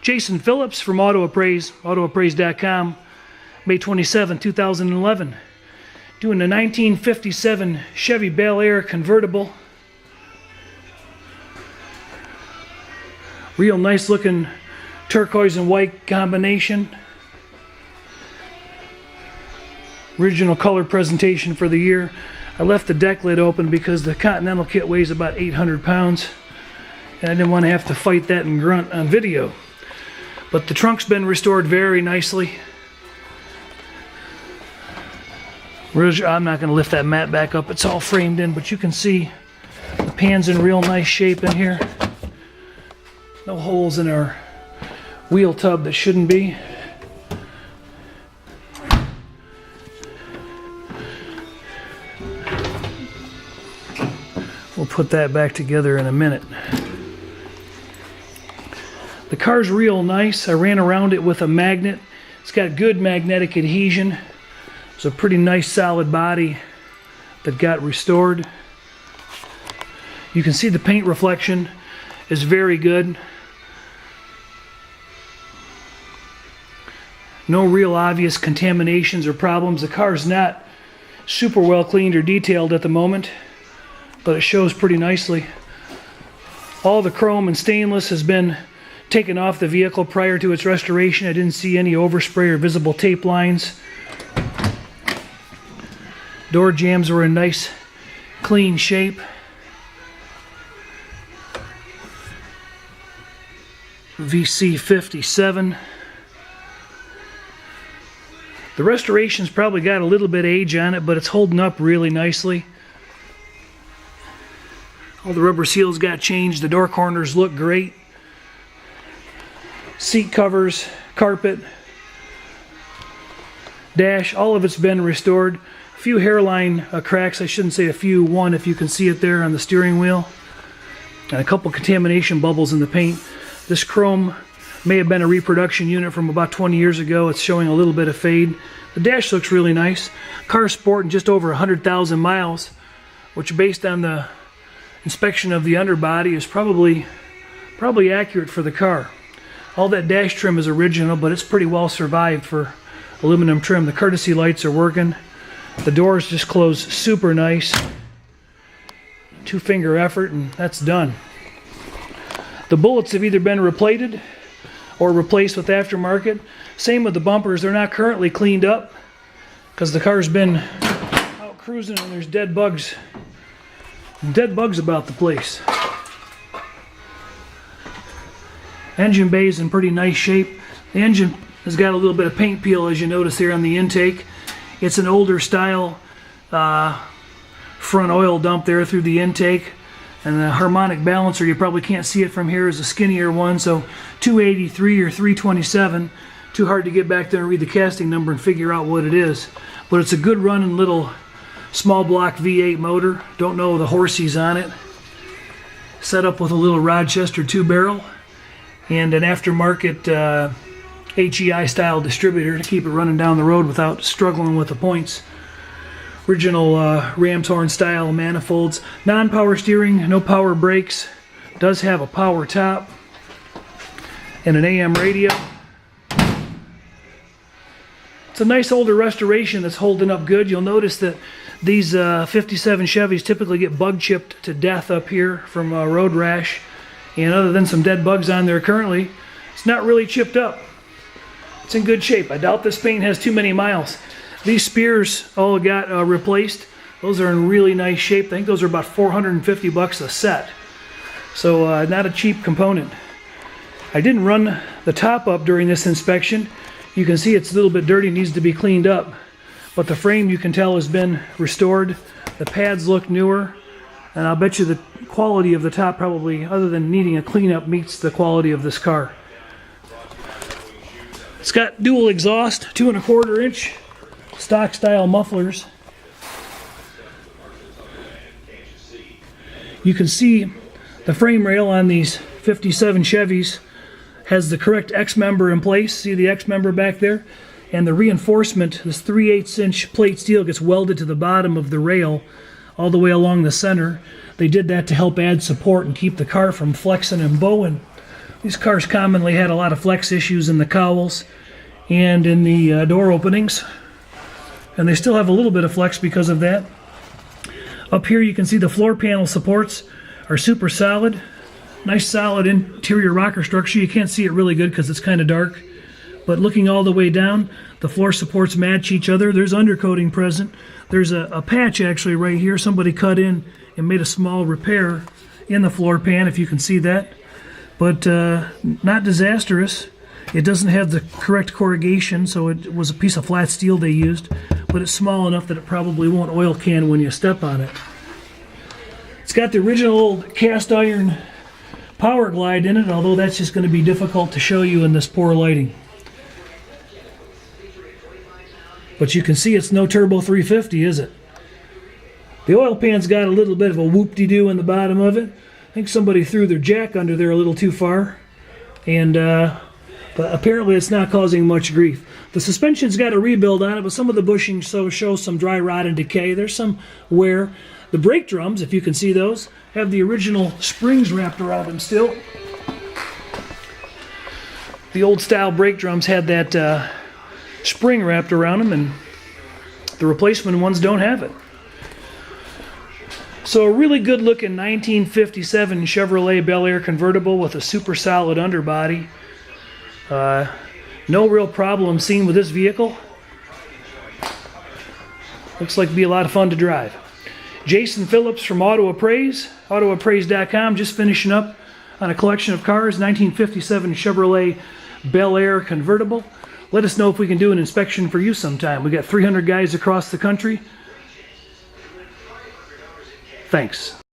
Jason Phillips from Appraise, autoappraise.com, May 27, 2011. Doing a 1957 Chevy Bel Air convertible. Real nice looking turquoise and white combination. Original color presentation for the year. I left the deck lid open because the Continental kit weighs about 800 pounds. And I didn't want to have to fight that and grunt on video. But the trunk's been restored very nicely. I'm not going to lift that mat back up. It's all framed in, but you can see the pan's in real nice shape in here. No holes in our wheel tub that shouldn't be. We'll put that back together in a minute. The car's real nice. I ran around it with a magnet. It's got good magnetic adhesion. It's a pretty nice solid body that got restored. You can see the paint reflection is very good. No real obvious contaminations or problems. The car's not super well cleaned or detailed at the moment, but it shows pretty nicely. All the chrome and stainless has been taken off the vehicle prior to its restoration. I didn't see any overspray or visible tape lines. Door jambs were in nice clean shape. VC57. The restoration's probably got a little bit of age on it, but it's holding up really nicely. All the rubber seals got changed. The door corners look great. Seat covers, carpet, dash, all of it's been restored. A few hairline cracks, I shouldn't say a few, one if you can see it there on the steering wheel. And a couple contamination bubbles in the paint. This chrome may have been a reproduction unit from about 20 years ago. It's showing a little bit of fade. The dash looks really nice. Car's sporting just over 100,000 miles, which based on the inspection of the underbody is probably accurate for the car. All that dash trim is original, but it's pretty well survived for aluminum trim. The courtesy lights are working. The doors just close super nice. Two-finger effort and that's done. The bullets have either been replated or replaced with aftermarket. Same with the bumpers. They're not currently cleaned up because the car's been out cruising and there's dead bugs about the place. Engine bay is in pretty nice shape. The engine has got a little bit of paint peel, as you notice here on the intake. It's an older style front oil dump there through the intake. And the harmonic balancer, you probably can't see it from here, is a skinnier one, so 283 or 327. Too hard to get back there and read the casting number and figure out what it is. But it's a good running little small block V8 motor. Don't know the horsies on it. Set up with a little Rochester 2-barrel and an aftermarket HEI style distributor to keep it running down the road without struggling with the points. Original ram's horn style manifolds. Non-power steering, no power brakes. Does have a power top and an AM radio. It's a nice older restoration that's holding up good. You'll notice that these 57 Chevys typically get bug chipped to death up here from road rash. And other than some dead bugs on there currently, it's not really chipped up. It's in good shape. I doubt this paint has too many miles. These spears all got replaced. Those are in really nice shape. I think those are about 450 bucks a set. So not a cheap component. I didn't run the top up during this inspection. You can see it's a little bit dirty, needs to be cleaned up. But the frame, you can tell, has been restored. The pads look newer. And I'll bet you the quality of the top probably, other than needing a cleanup, meets the quality of this car. It's got dual exhaust, 2¼ inch. Stock style mufflers. You can see the frame rail on these 57 Chevys has the correct X member in place. See the X member back there? And the reinforcement, this 3/8 inch plate steel, gets welded to the bottom of the rail all the way along the center. They did that to help add support and keep the car from flexing and bowing These cars commonly had a lot of flex issues in the cowls and in the door openings, and they still have a little bit of flex because of that. Up here you can see the floor panel supports are super solid. Nice solid interior rocker structure. You can't see it really good because it's kind of dark, but looking all the way down, the floor supports match each other. There's undercoating present. There's a patch actually right here. Somebody cut in and made a small repair in the floor pan, if you can see that, but not disastrous. It doesn't have the correct corrugation, so it was a piece of flat steel they used, but it's small enough that it probably won't oil can when you step on it. It's got the original old cast iron power glide in it, although that's just going to be difficult to show you in this poor lighting. But you can see it's no turbo 350, is it? The oil pan's got a little bit of a whoop-de-doo in the bottom of it. I think somebody threw their jack under there a little too far, and but apparently it's not causing much grief. The suspension's got a rebuild on it, but some of the bushing shows some dry rot and decay. There's some wear. The brake drums, if you can see those, have the original springs wrapped around them still. The old style brake drums had that spring wrapped around them, and the replacement ones don't have it. So a really good looking 1957 Chevrolet Bel Air convertible with a super solid underbody. No real problem seen with this vehicle. Looks like it'd be a lot of fun to drive. Jason Phillips from Appraise, autoappraise.com, just finishing up on a collection of cars, 1957 Chevrolet Bel Air convertible. Let us know if we can do an inspection for you sometime. We got 300 guys across the country. Thanks.